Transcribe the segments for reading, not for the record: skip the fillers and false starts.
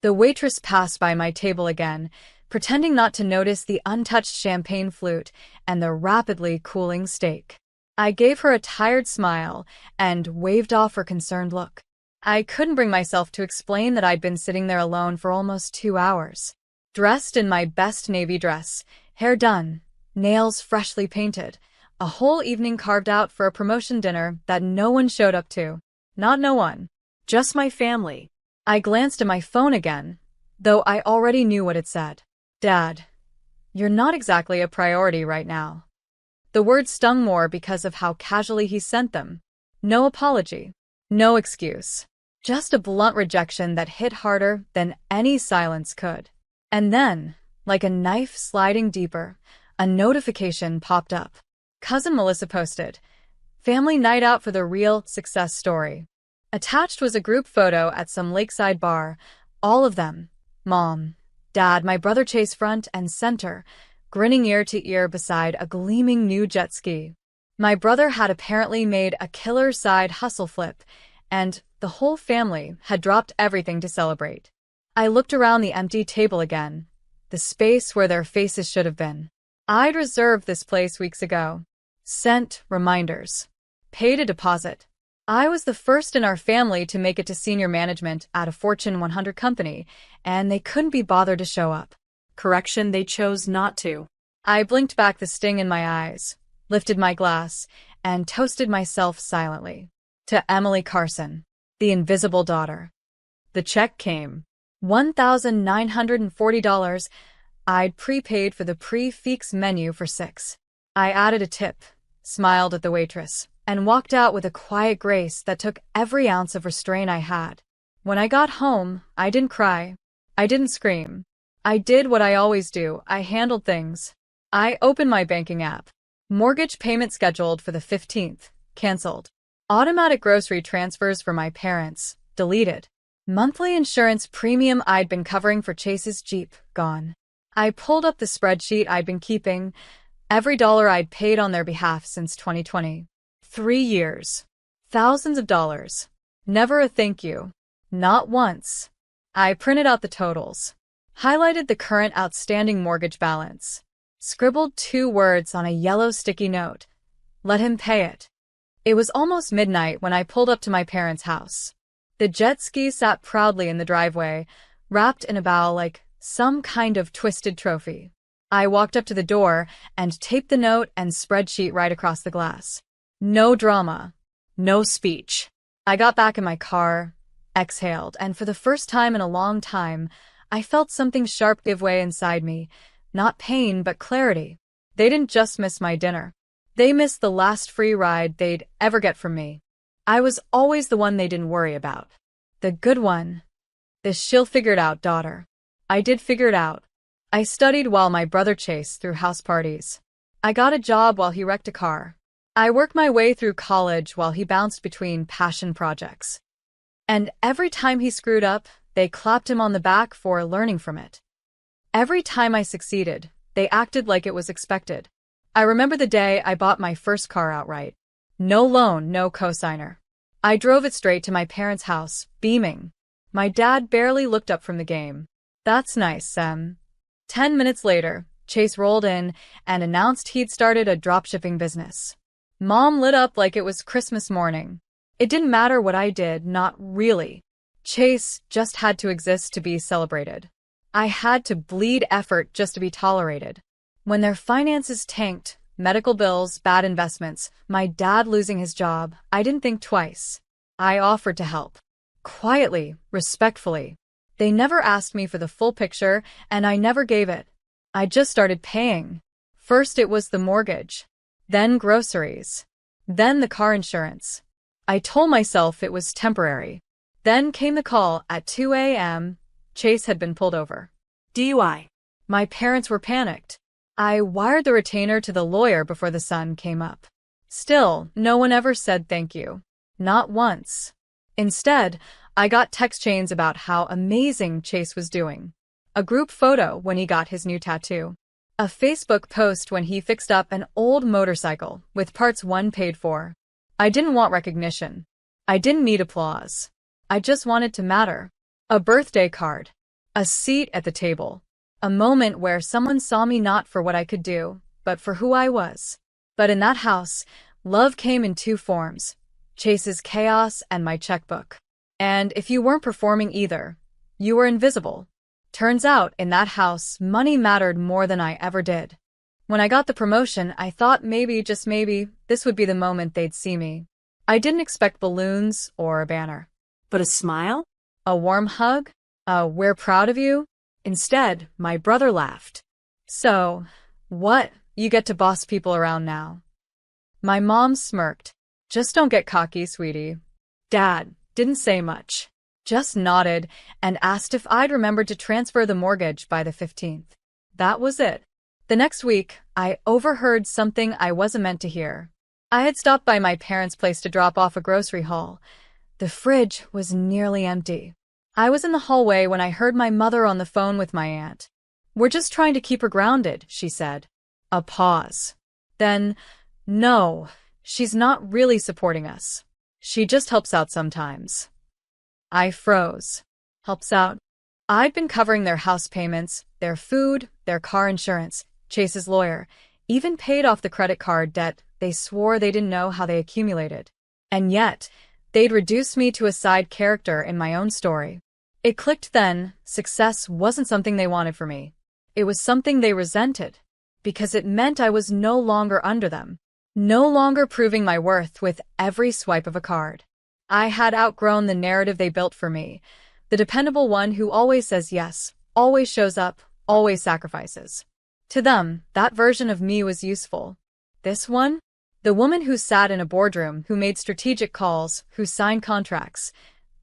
The waitress passed by my table again, pretending not to notice the untouched champagne flute and the rapidly cooling steak. I gave her a tired smile and waved off her concerned look. I couldn't bring myself to explain that I'd been sitting there alone for almost 2 hours. Dressed in my best navy dress, hair done, nails freshly painted, a whole evening carved out for a promotion dinner that no one showed up to. Not no one. Just my family. I glanced at my phone again, though I already knew what it said. Dad, you're not exactly a priority right now. The words stung more because of how casually he sent them. No apology. No excuse. Just a blunt rejection that hit harder than any silence could. And then, like a knife sliding deeper, a notification popped up. Cousin Melissa posted, "Family night out for the real success story." Attached was a group photo at some lakeside bar, all of them. Mom, Dad, my brother Chase front and center, grinning ear to ear beside a gleaming new jet ski. My brother had apparently made a killer side hustle flip, and the whole family had dropped everything to celebrate. I looked around the empty table again, the space where their faces should have been. I'd reserved this place weeks ago. Sent reminders. Paid a deposit. I was the first in our family to make it to senior management at a Fortune 100 company, and they couldn't be bothered to show up. Correction, they chose not to. I blinked back the sting in my eyes, lifted my glass, and toasted myself silently. To Emily Carson, the invisible daughter. The check came. $1,940. I'd prepaid for the prix-fixe menu for 6. I added a tip, smiled at the waitress, and walked out with a quiet grace that took every ounce of restraint I had. When I got home, I didn't cry. I didn't scream. I did what I always do. I handled things. I opened my banking app. Mortgage payment scheduled for the 15th. Cancelled. Automatic grocery transfers for my parents. Deleted. Monthly insurance premium I'd been covering for Chase's Jeep. Gone. I pulled up the spreadsheet I'd been keeping. Every dollar I'd paid on their behalf since 2020. 3 years. Thousands of dollars. Never a thank you. Not once. I printed out the totals. Highlighted the current outstanding mortgage balance. Scribbled 2 words on a yellow sticky note. Let him pay it. It was almost midnight when I pulled up to my parents' house. The jet ski sat proudly in the driveway, wrapped in a bow like some kind of twisted trophy. I walked up to the door and taped the note and spreadsheet right across the glass. No drama. No speech. I got back in my car, exhaled, and for the first time in a long time, I felt something sharp give way inside me. Not pain, but clarity. They didn't just miss my dinner. They missed the last free ride they'd ever get from me. I was always the one they didn't worry about. The good one. The she'll figure it out daughter. I did figure it out. I studied while my brother Chase threw house parties. I got a job while he wrecked a car. I worked my way through college while he bounced between passion projects. And every time he screwed up, they clapped him on the back for learning from it. Every time I succeeded, they acted like it was expected. I remember the day I bought my first car outright. No loan, no cosigner. I drove it straight to my parents' house, beaming. My dad barely looked up from the game. That's nice, Sam. 10 minutes later, Chase rolled in and announced he'd started a dropshipping business. Mom lit up like it was Christmas morning. It didn't matter what I did, not really. Chase just had to exist to be celebrated. I had to bleed effort just to be tolerated. When their finances tanked, medical bills, bad investments, my dad losing his job, I didn't think twice. I offered to help. Quietly, respectfully. They never asked me for the full picture, and I never gave it. I just started paying. First it was the mortgage. Then groceries. Then the car insurance. I told myself it was temporary. Then came the call at 2 a.m. Chase had been pulled over. DUI. My parents were panicked. I wired the retainer to the lawyer before the sun came up. Still, no one ever said thank you. Not once. Instead, I got text chains about how amazing Chase was doing. A group photo when he got his new tattoo. A Facebook post when he fixed up an old motorcycle with parts 1 paid for. I didn't want recognition. I didn't need applause. I just wanted to matter. A birthday card. A seat at the table. A moment where someone saw me not for what I could do, but for who I was. But in that house, love came in two forms: Chase's chaos and my checkbook. And if you weren't performing either, you were invisible. Turns out, in that house, money mattered more than I ever did. When I got the promotion, I thought maybe, just maybe, this would be the moment they'd see me. I didn't expect balloons or a banner. But a smile? A warm hug? We're proud of you? Instead, my brother laughed. So, what? You get to boss people around now. My mom smirked. Just don't get cocky, sweetie. Dad didn't say much. Just nodded and asked if I'd remembered to transfer the mortgage by the 15th. That was it. The next week, I overheard something I wasn't meant to hear. I had stopped by my parents' place to drop off a grocery haul. The fridge was nearly empty. I was in the hallway when I heard my mother on the phone with my aunt. "We're just trying to keep her grounded," she said. A pause. Then, "No, she's not really supporting us. She just helps out sometimes." I froze. Helps out? I'd been covering their house payments, their food, their car insurance, Chase's lawyer, even paid off the credit card debt they swore they didn't know how they accumulated. And yet, they'd reduced me to a side character in my own story. It clicked then: success wasn't something they wanted for me. It was something they resented, because it meant I was no longer under them, no longer proving my worth with every swipe of a card. I had outgrown the narrative they built for me, the dependable one who always says yes, always shows up, always sacrifices. To them, that version of me was useful. This one? The woman who sat in a boardroom, who made strategic calls, who signed contracts.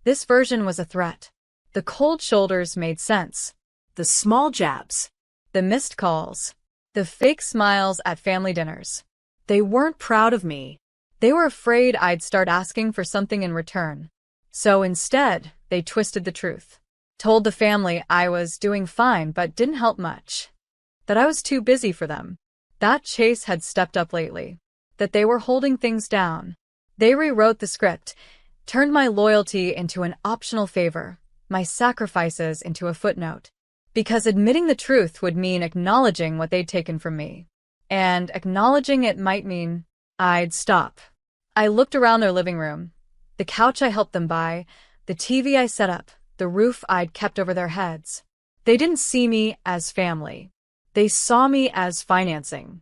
This version was a threat. The cold shoulders made sense. The small jabs. The missed calls. The fake smiles at family dinners. They weren't proud of me. They were afraid I'd start asking for something in return. So instead, they twisted the truth. Told the family I was doing fine but didn't help much. That I was too busy for them. That Chase had stepped up lately. That they were holding things down. They rewrote the script, turned my loyalty into an optional favor, my sacrifices into a footnote. Because admitting the truth would mean acknowledging what they'd taken from me. And acknowledging it might mean I'd stop. I looked around their living room. The couch I helped them buy, the TV I set up, the roof I'd kept over their heads. They didn't see me as family. They saw me as financing.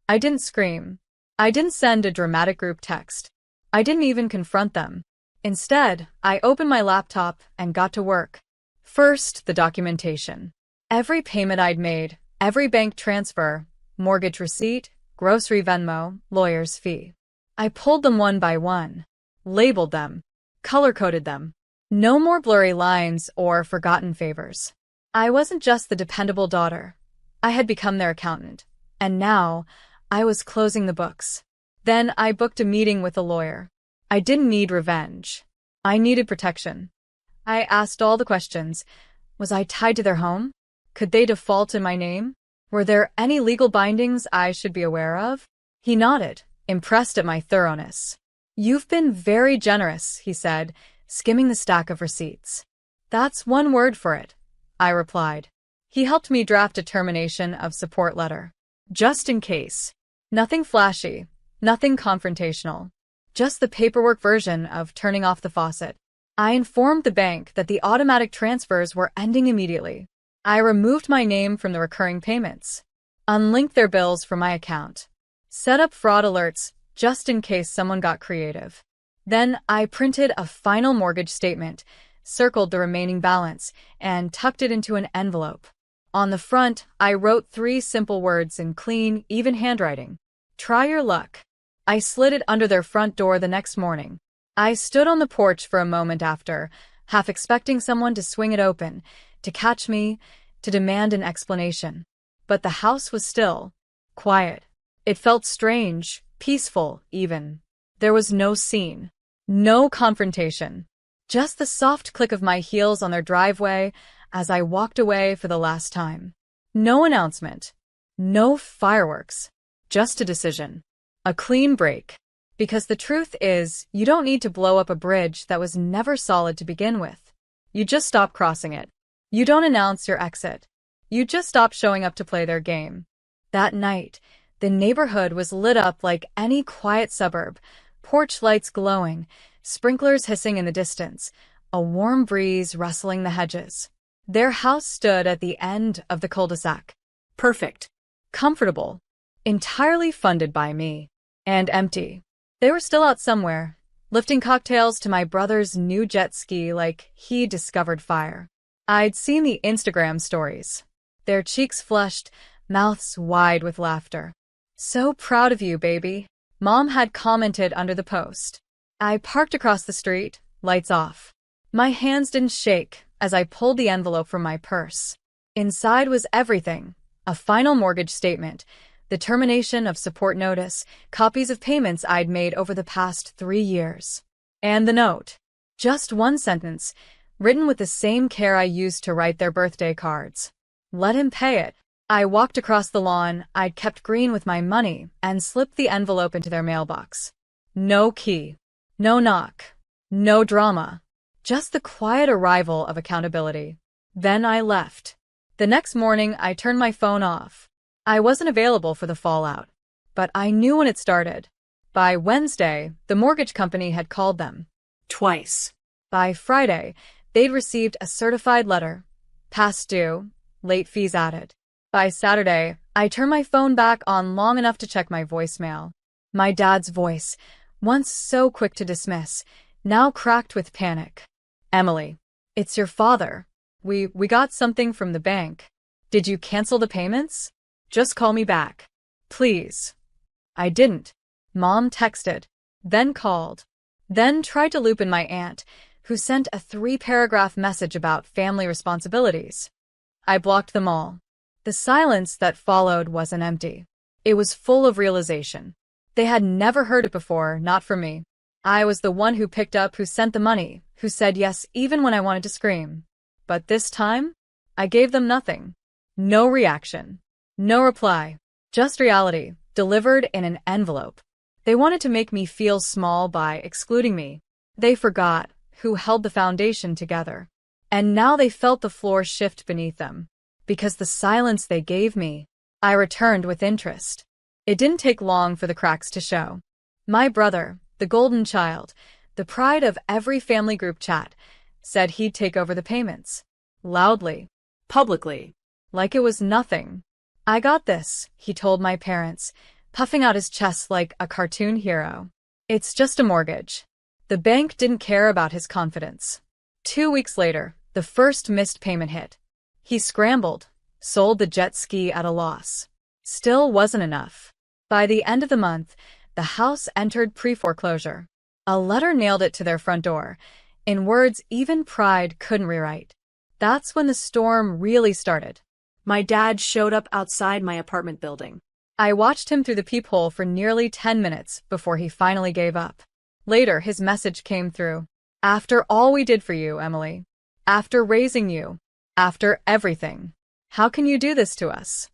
I didn't scream. I didn't send a dramatic group text. I didn't even confront them. Instead, I opened my laptop and got to work. First, the documentation. Every payment I'd made, every bank transfer, mortgage receipt, grocery Venmo, lawyer's fee. I pulled them one by one, labeled them, color-coded them. No more blurry lines or forgotten favors. I wasn't just the dependable daughter. I had become their accountant. And now, I was closing the books. Then I booked a meeting with a lawyer. I didn't need revenge. I needed protection. I asked all the questions. Was I tied to their home? Could they default in my name? Were there any legal bindings I should be aware of? He nodded, impressed at my thoroughness. "You've been very generous," he said, skimming the stack of receipts. "That's one word for it," I replied. He helped me draft a termination of support letter. Just in case. Nothing flashy, nothing confrontational. Just the paperwork version of turning off the faucet. I informed the bank that the automatic transfers were ending immediately. I removed my name from the recurring payments. Unlinked their bills from my account. Set up fraud alerts just in case someone got creative. Then I printed a final mortgage statement, circled the remaining balance, and tucked it into an envelope. On the front, I wrote 3 simple words in clean, even handwriting. "Try your luck." I slid it under their front door the next morning. I stood on the porch for a moment after, half expecting someone to swing it open, to catch me, to demand an explanation. But the house was still, quiet. It felt strange, peaceful, even. There was no scene, no confrontation. Just the soft click of my heels on their driveway as I walked away for the last time. No announcement. No fireworks. Just a decision. A clean break. Because the truth is, you don't need to blow up a bridge that was never solid to begin with. You just stop crossing it. You don't announce your exit. You just stop showing up to play their game. That night, the neighborhood was lit up like any quiet suburb, porch lights glowing, sprinklers hissing in the distance, a warm breeze rustling the hedges. Their house stood at the end of the cul-de-sac. Perfect. Comfortable, entirely funded by me, and empty. They were still out somewhere, lifting cocktails to my brother's new jet ski like he discovered fire. I'd seen the Instagram stories. Their cheeks flushed, mouths wide with laughter. "So proud of you, baby," Mom had commented under the post. I parked across the street, lights off. My hands didn't shake as I pulled the envelope from my purse. Inside was everything: a final mortgage statement, the termination of support notice, copies of payments I'd made over the past 3 years. And the note. Just one sentence, written with the same care I used to write their birthday cards. Let him pay it. I walked across the lawn I'd kept green with my money and slipped the envelope into their mailbox. No key. No knock. No drama. Just the quiet arrival of accountability. Then I left. The next morning, I turned my phone off. I wasn't available for the fallout, but I knew when it started. By Wednesday, the mortgage company had called them. Twice. By Friday, they'd received a certified letter. Past due, late fees added. By Saturday, I turned my phone back on long enough to check my voicemail. My dad's voice, once so quick to dismiss, now cracked with panic. "Emily, it's your father. We got something from the bank. Did you cancel the payments? Just call me back. Please." I didn't. Mom texted, then called, then tried to loop in my aunt, who sent a 3-paragraph message about family responsibilities. I blocked them all. The silence that followed wasn't empty. It was full of realization. They had never heard it before, not from me. I was the one who picked up, who sent the money, who said yes even when I wanted to scream. But this time, I gave them nothing. No reaction. No reply. Just reality, delivered in an envelope. They wanted to make me feel small by excluding me. They forgot who held the foundation together. And now they felt the floor shift beneath them. Because the silence they gave me, I returned with interest. It didn't take long for the cracks to show. My brother, the golden child, the pride of every family group chat, said he'd take over the payments. Loudly. Publicly. Like it was nothing. "I got this," he told my parents, puffing out his chest like a cartoon hero. "It's just a mortgage." The bank didn't care about his confidence. 2 weeks later, the first missed payment hit. He scrambled, sold the jet ski at a loss. Still wasn't enough. By the end of the month, the house entered pre-foreclosure. A letter nailed it to their front door, in words even pride couldn't rewrite. That's when the storm really started. My dad showed up outside my apartment building. I watched him through the peephole for nearly 10 minutes before he finally gave up. Later, his message came through. "After all we did for you, Emily. After raising you. After everything. How can you do this to us?"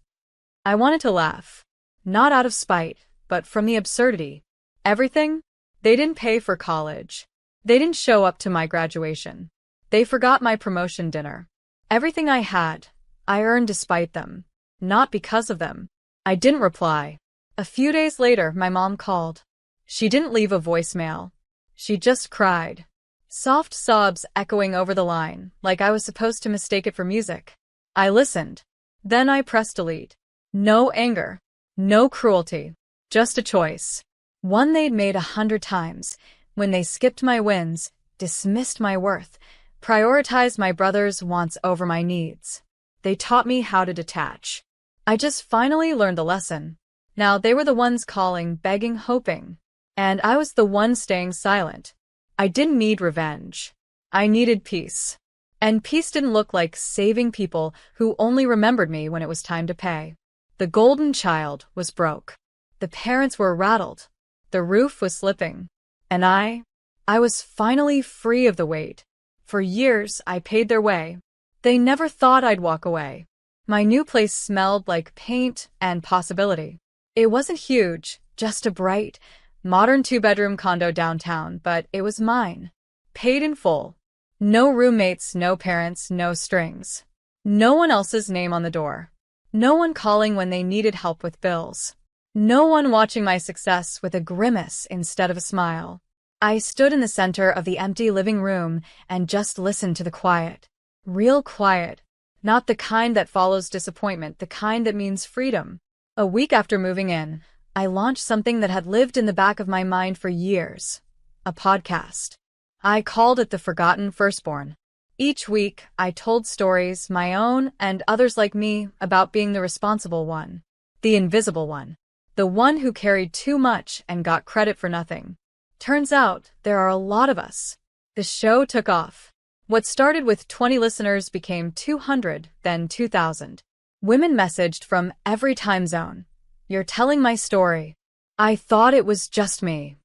I wanted to laugh. Not out of spite, but from the absurdity. Everything? They didn't pay for college. They didn't show up to my graduation. They forgot my promotion dinner. Everything I had, I earned despite them. Not because of them. I didn't reply. A few days later, my mom called. She didn't leave a voicemail. She just cried. Soft sobs echoing over the line, like I was supposed to mistake it for music. I listened. Then I pressed delete. No anger. No cruelty. Just a choice. One they'd made 100 times, when they skipped my wins, dismissed my worth, prioritized my brother's wants over my needs. They taught me how to detach. I just finally learned the lesson. Now they were the ones calling, begging, hoping. And I was the one staying silent. I didn't need revenge. I needed peace. And peace didn't look like saving people who only remembered me when it was time to pay. The golden child was broke. The parents were rattled. The roof was slipping. And I was finally free of the weight. For years, I paid their way. They never thought I'd walk away. My new place smelled like paint and possibility. It wasn't huge, just a bright, modern 2-bedroom condo downtown, but it was mine. Paid in full. No roommates, no parents, no strings. No one else's name on the door. No one calling when they needed help with bills. No one watching my success with a grimace instead of a smile. I stood in the center of the empty living room and just listened to the quiet. Real quiet. Not the kind that follows disappointment, the kind that means freedom. A week after moving in, I launched something that had lived in the back of my mind for years. A podcast. I called it The Forgotten Firstborn. Each week, I told stories, my own and others like me, about being the responsible one. The invisible one. The one who carried too much and got credit for nothing. Turns out, there are a lot of us. The show took off. What started with 20 listeners became 200, then 2,000. Women messaged from every time zone. You're telling my story. I thought it was just me.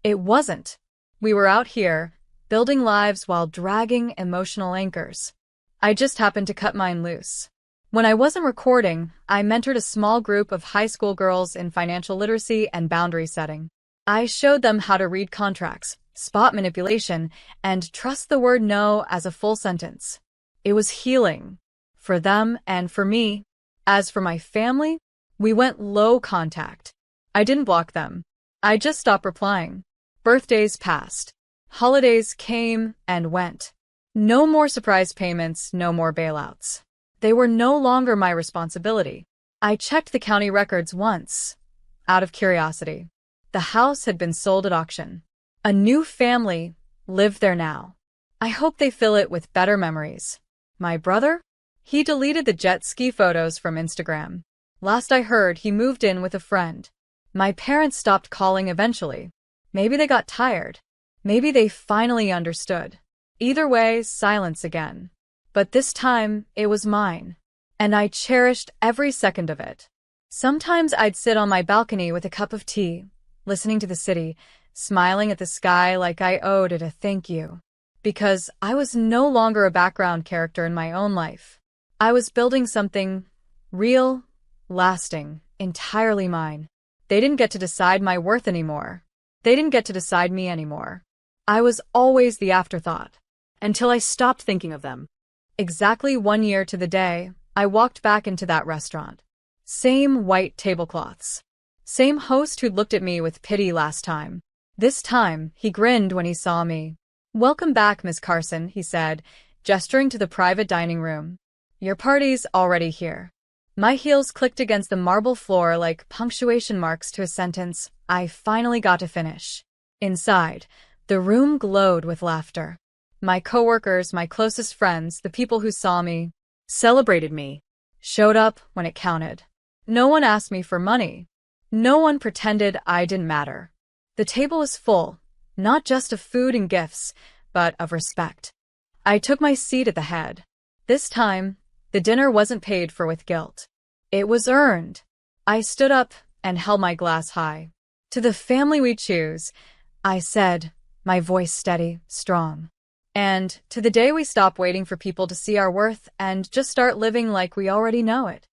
It wasn't. We were out here, building lives while dragging emotional anchors. I just happened to cut mine loose. When I wasn't recording, I mentored a small group of high school girls in financial literacy and boundary setting. I showed them how to read contracts, spot manipulation, and trust the word no as a full sentence. It was healing. For them and for me. As for my family, we went low contact. I didn't block them. I just stopped replying. Birthdays passed. Holidays came and went. No more surprise payments, no more bailouts. They were no longer my responsibility. I checked the county records once, out of curiosity. The house had been sold at auction. A new family lived there now. I hope they fill it with better memories. My brother? He deleted the jet ski photos from Instagram. Last I heard, he moved in with a friend. My parents stopped calling eventually. Maybe they got tired. Maybe they finally understood. Either way, silence again. But this time, it was mine. And I cherished every second of it. Sometimes I'd sit on my balcony with a cup of tea, listening to the city, smiling at the sky like I owed it a thank you. Because I was no longer a background character in my own life. I was building something real, lasting, entirely mine. They didn't get to decide my worth anymore. They didn't get to decide me anymore. I was always the afterthought. Until I stopped thinking of them. Exactly 1 year to the day, I walked back into that restaurant. Same white tablecloths. Same host who'd looked at me with pity last time. This time, he grinned when he saw me. "Welcome back, Miss Carson," he said, gesturing to the private dining room. "Your party's already here." My heels clicked against the marble floor like punctuation marks to a sentence I finally got to finish. Inside, the room glowed with laughter. My coworkers, my closest friends, the people who saw me, celebrated me, showed up when it counted. No one asked me for money. No one pretended I didn't matter. The table was full, not just of food and gifts, but of respect. I took my seat at the head. This time, the dinner wasn't paid for with guilt. It was earned. I stood up and held my glass high. "To the family we choose," I said, my voice steady, strong. "And to the day we stop waiting for people to see our worth and just start living like we already know it."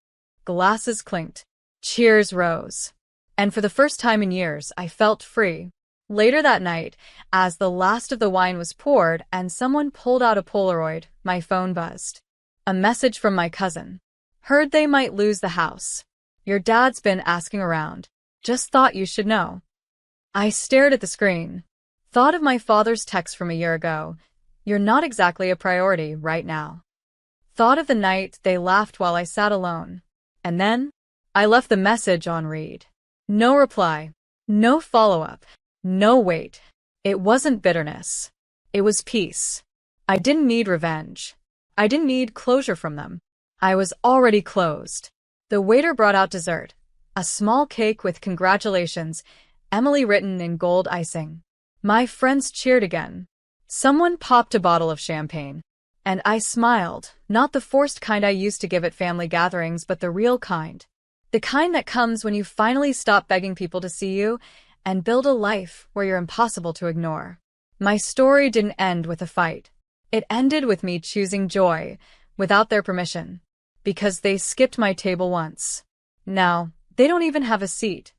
Glasses clinked. Cheers rose. And for the first time in years, I felt free. Later that night, as the last of the wine was poured and someone pulled out a Polaroid, my phone buzzed. A message from my cousin. "Heard they might lose the house. Your dad's been asking around. Just thought you should know." I stared at the screen. Thought of my father's text from a year ago. "You're not exactly a priority right now." Thought of the night they laughed while I sat alone. And then, I left the message on read. No reply. No follow-up. No wait. It wasn't bitterness. It was peace. I didn't need revenge. I didn't need closure from them. I was already closed. The waiter brought out dessert. A small cake with congratulations, Emily written in gold icing. My friends cheered again. Someone popped a bottle of champagne. And I smiled, not the forced kind I used to give at family gatherings, but the real kind. The kind that comes when you finally stop begging people to see you and build a life where you're impossible to ignore. My story didn't end with a fight. It ended with me choosing joy, without their permission. Because they skipped my table once. Now, they don't even have a seat.